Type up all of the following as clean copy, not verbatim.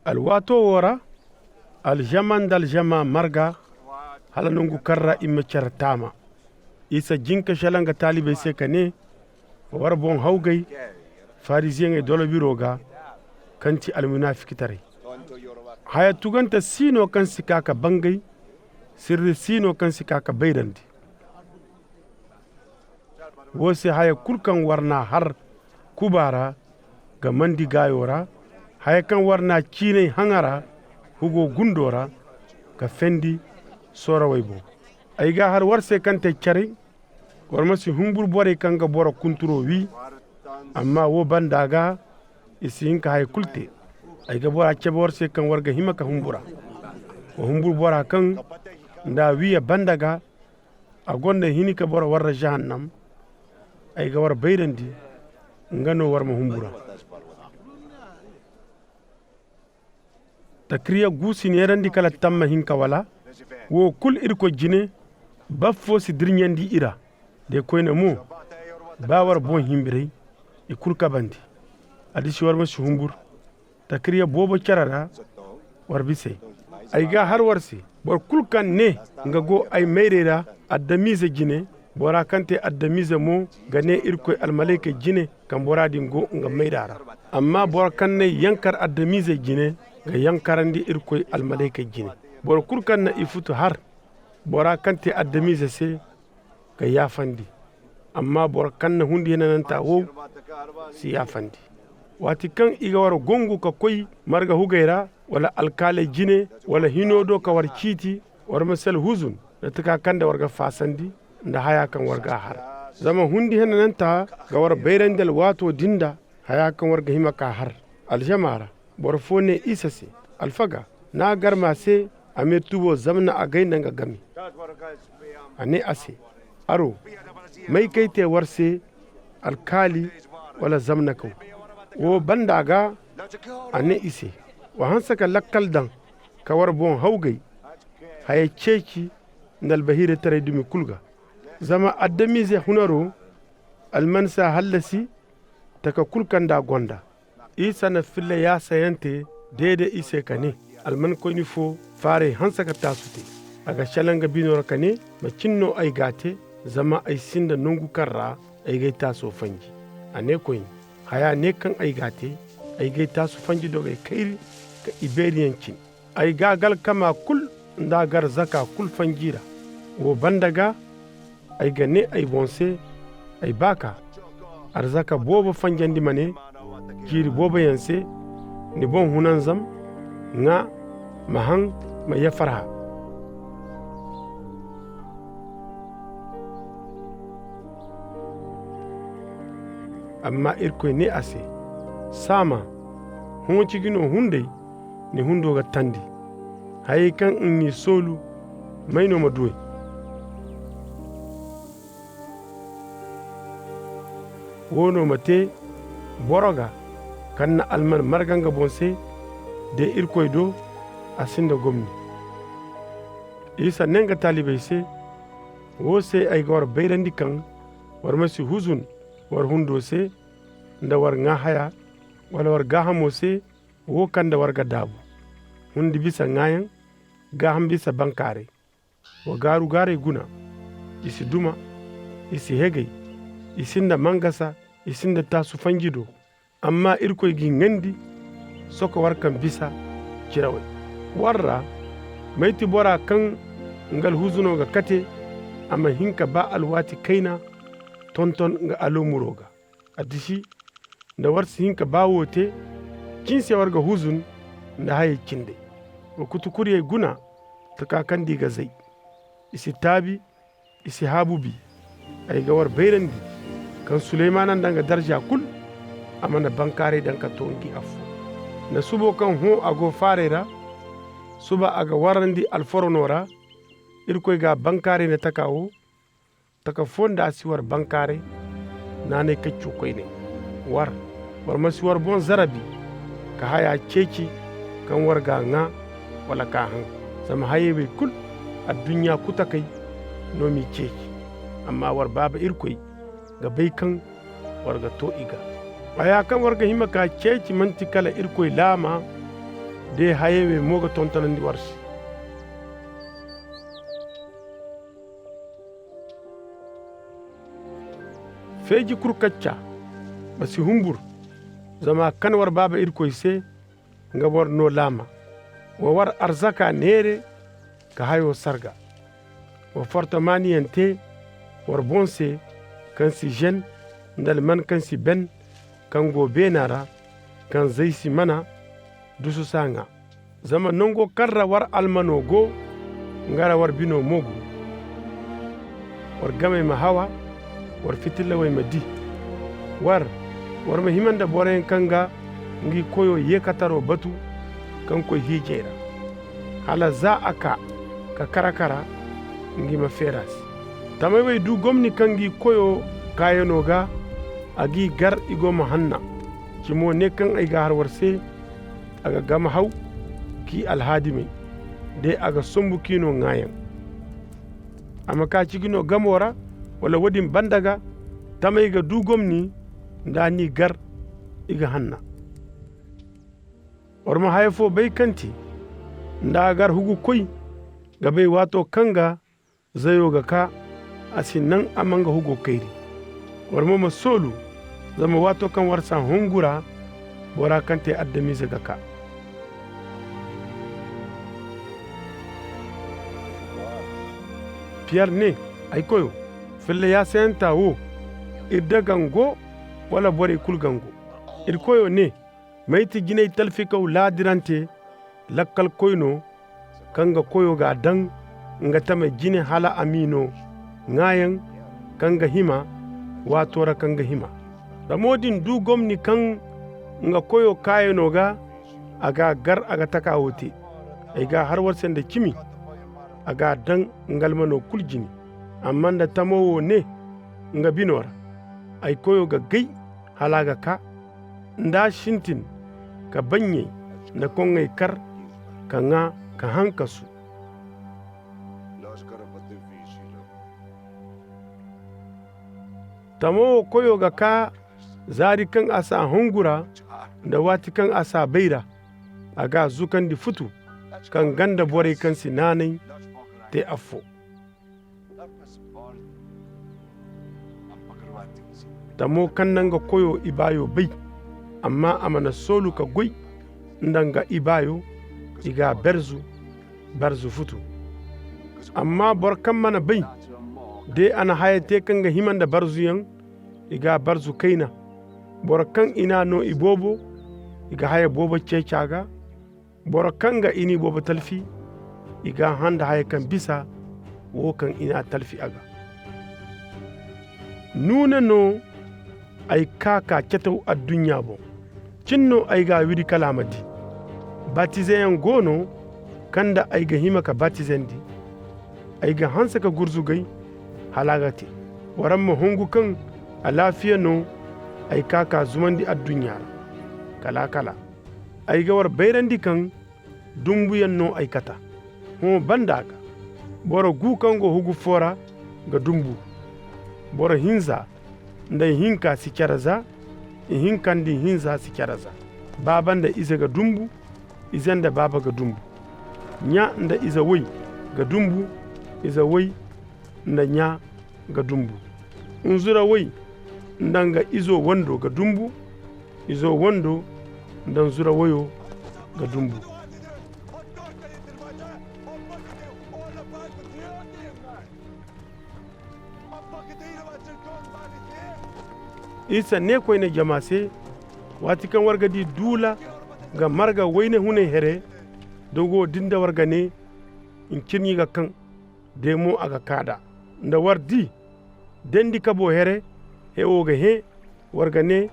alwato wora aljaman dal jama marga hala nungu karra imme tama isa jinka shalanga talibai sai kane war bon haugai farisien e dolo biroga kanti almunafiki tare haya tuganta sino kan sikaka bangai sirri sino kan sikaka bayrandi wose haya kulkan warna har kubara ga mandi gayora haya kan warna kine hangara hugo gundora ga fendi sora waybo ay ga har warse kante cari warmasi humbur bore kanga bora kunturo wi amma wo bandaga isin ka hay kulte ay ga bora ce warse kan warga himaka humbura wo humbur bora kan nda wiya bandaga a gonda hinika bora warra jahannam ay ga war bayrandi ngano warma humbura takriya gusi ne randi kala tamma hinka wala wo kul irko jine baffo si dirnyandi ira de koyna mo bawar bon himbirey e kurka bandi adisi warma si humbur takriya bobo carara war bise ay ga har warsi bor kulkan ne ngago ay meyrera addamise jine bora kante addamise mo gane irko almalaika jine kan boradi go nga meydara amma bor kanne yankar addamise jine ga yankarandi irko almalaika jine bor kurkan na ifutu har bora kante addamise se ga yafandi amma bor kanna hundi nananta wo si yafandi wati kan iga waro gongu ka koy marga hugaira wala alkale jine wala hinodo ka war citi war masal huzun da taka kanda warga fasandi nda haya kan warga har zama hundi nananta ga war bayrandal wato dinda haya kan warga himaka har aljamara bor fone isase alfaga na garma se ame tubo zamna a gaina ga gami ane ase aro mai kaite warse alkali wala zamna ko wo bandaga ane ise wa hansaka lakkal dan kawar bon haugai haye ceci ndal bahire tare dumi kulga zama addamise hunaro almansa hallasi taka kulkanda gonda isa na fille ya sayante dede ise kane alman koyni fo fare hansaka tasute aga shalanga binora kane macinno ay gate zama ay sinda nungu karra ay gay taso fanji ane koyni haya ne kan ay gate ay gay taso fanji dogay kairi ka iberian cin ay gagal kama kul ndagar zaka kul fanjira wo bandaga ay gane ay bonse ay baka arzaka bobo fanjandi mane jiri bobo yanse ni bon hunan zam nga mahan ma ya farha amma irko ne ase sama hon cigino hunde ni hundo ga tandi hay kan ni solu mayno ma duwe wono mate boroga kanna alman marganga bonse de irkoy do asinda gomni isa nenga talibai se wo se ay gor bayrandi kan war masi huzun war hundo se nda war nga haya wala war gahamo se wo kanda war ga dabu hundi bisa ngayan gaham bisa bankare wo garu gare guna isi duma isi hegay isinda mangasa isinda tasu fanjido amma irkoy gi ngandi soko war kan bisa cirawai warra maiti bora kan ngal huzuno ga kate amma hinka ba alwati kaina tonton ga alomuroga adisi nda warsi hinka ba wote kinse warga huzun nda haye kinde o kutukuri guna taka kandi ga zai isi tabi isi habubi ay ga war bayrandi kan suleymanan danga darja kul amana bankare danka tongi afu na subo kan ho ago farera suba aga warandi alforonora irkoy ga bankare ne takawo taka fonda siwar bankare nane kaccu koyne war masiwar bon zarabi ka haya ceci kan warga nga wala ka han sama hayewe kul a dunya kutakai nomi ceci amma war baba irkoy ga bai kan warga to iga aya kan warga himaka ceci mantikala irkoy lama de hayewe moga tontanandi warsi. feji kurkacca basi humbur zama kan war baba irkoy se nga war no lama wa war arzaka nere ka hayo sarga wa fortamani yente war bonse kan si jen ndal man kan si ben kan go benara kan zaisi mana dusu sanga zama nongo karra war almano go ngara war bino mogu war game ma hawa war fitilla way madi war mahimanda boren kanga ngi koyo yekataro batu kan ko hijera hala za aka ka karakara ngi maferas tamay way du gomni kangi koyo kayanoga agi gar igoma hanna kimo ne kan ay ga har warse aga gama haw ki alhadimi de aga sombu kino ngayan amma ka cigino gamora wala wadin bandaga tamay ga du gomni ndani gar iga hanna orma hayfo bay kanti nda gar hugu koy ga bay wato kanga zayo ga ka asinan amanga hugo kairi orma masolu zama wato kan warsa hungura bora kante addami zaga ka Pierre ne ay koyo fille ya senta wo idda gango wala bore kul gango il koyo ne mayti ginay talfikaw ladirante lakkal koyno kanga koyo ga dan nga tame jine hala amino ngayan kanga hima watora kanga hima da modin du gomni kan nga koyo kayano ga aga gar aga takawoti ay ga har warsen da kimi aga dan ngalmano kuljini amma da tamowo ne nga binora ay koyo ga gai halaga ka nda shintin ka banye na kongay kar ka nga ka hankasu tamowo koyo ga ka zari kan asa hungura da wati kan asa beira aga zukan di futu kan ganda bore kan sinanai te affo tamo kan nanga koyo ibayo bai amma amana solu ka goy ndanga ibayo iga berzu futu amma bor kan mana bai de ana hayate kanga himanda barzu yan iga barzu kaina bor kan ina no ibobo iga haya bobo cecaga bor kanga ini bobo talfi iga handa haya kan bisa wo kan ina talfi aga nuna no ay kaka cetau a dunya bo cinno ay ga wiri kalamati batizeyan gono kanda ay ga himaka batizendi ay ga hansa ka gurzugai halagati waramma hongu kan a lafiya no ay kaka zumandi a dunya kala ay ga war bayrandi kan dumbuyan no ay kata ho bandaga boro gu kango hugu fora ga dumbu boro hinza ndai hinka si kyaraza hinkandi hinza si kyaraza baban da iza ga dumbu izan da baba ga dumbu nya nda iza wai ga dumbu iza wai nda nya ga dumbu unzura wai ndanga izo wando ga dumbu izo wando ndan zura wayo ga dumbu isa ne koyne jamase wati kan wargadi dula ga marga wayne hune here dogo dinda warga ne in kirni ga kan demo aga kada nda wardi dendi kabo here he oga he warga ne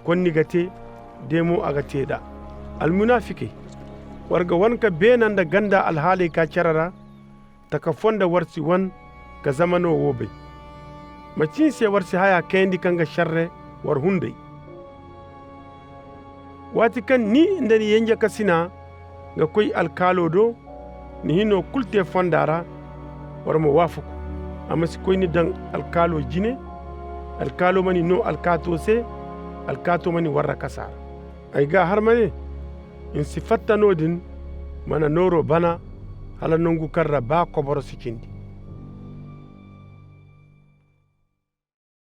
konni gate demo aga teda almunafiki warga wanka benanda ganda alhali ka carara taka fonda warsi wan ga zamano wobe macin se warsi haya kendi kanga sharre war hundai wati kan ni ndani yenja kasina ga koy alkalo do ni hino kulte fondara war mo wafuko amma si koy ni dan alkalo jine alkalo mani no alkato se alkato mani warra kasara ay ga har mane in sifatta nodin mana noro bana hala nungu karra ba koboro sikindi